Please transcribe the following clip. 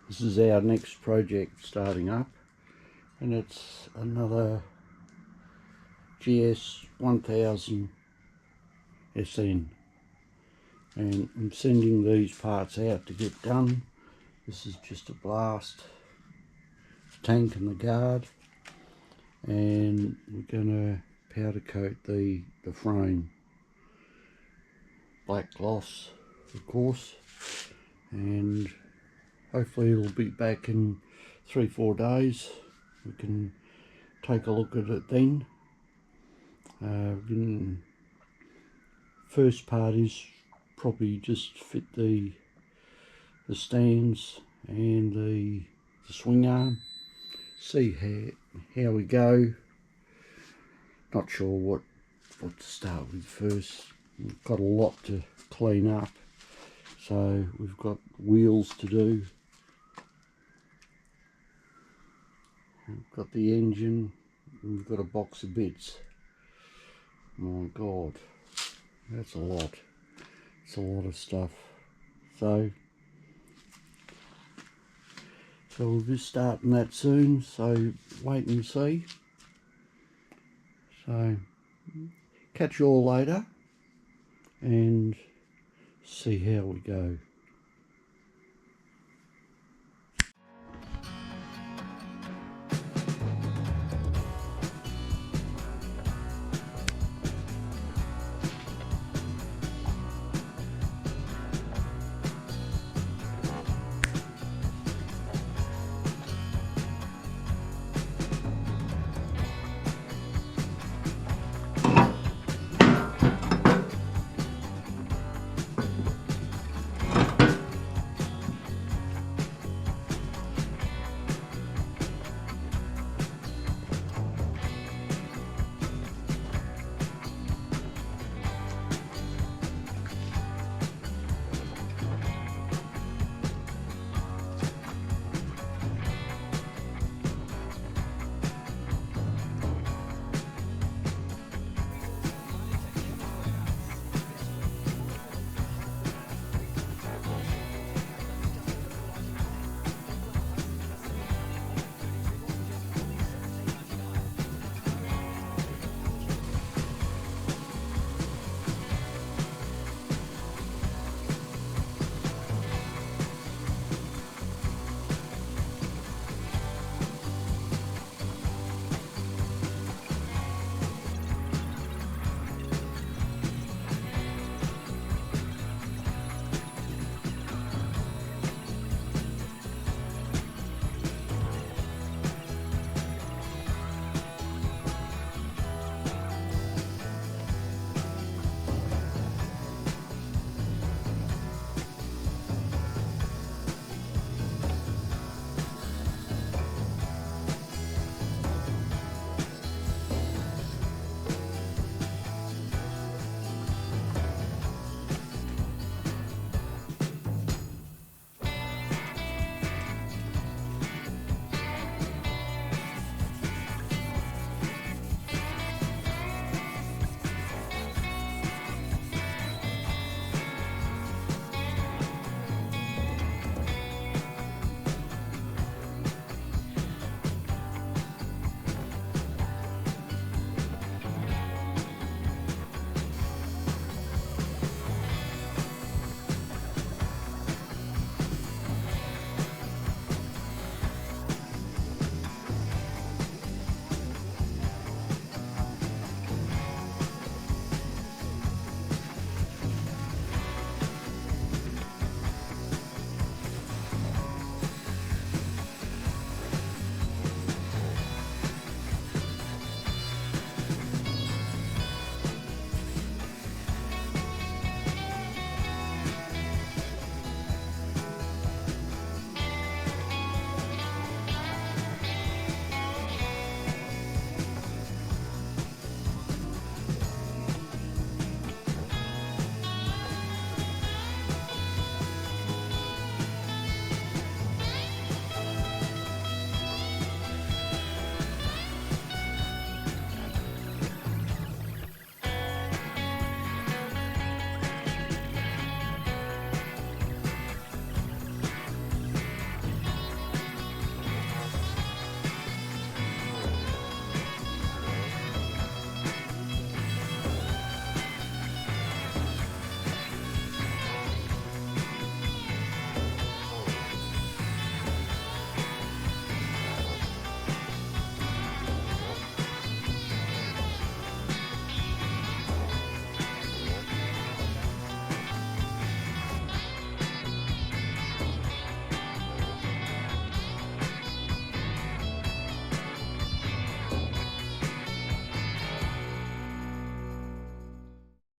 This is our next project starting up, and it's another GS 1000 SN, and I'm sending these parts out to get done. This is just a blast tank and the guard, and we're going to powder coat the frame, black gloss of course, and hopefully it'll be back in 3-4 days. We can take a look at it then. First part is probably just fit the stands and the swing arm, see how we go. Not sure what to start with first. We've got a lot to clean up, so we've got wheels to do. We've got the engine, and we've got a box of bits. My God, that's a lot. It's a lot of stuff. So we'll be starting that soon, so wait and see. So catch you all later and see how we go.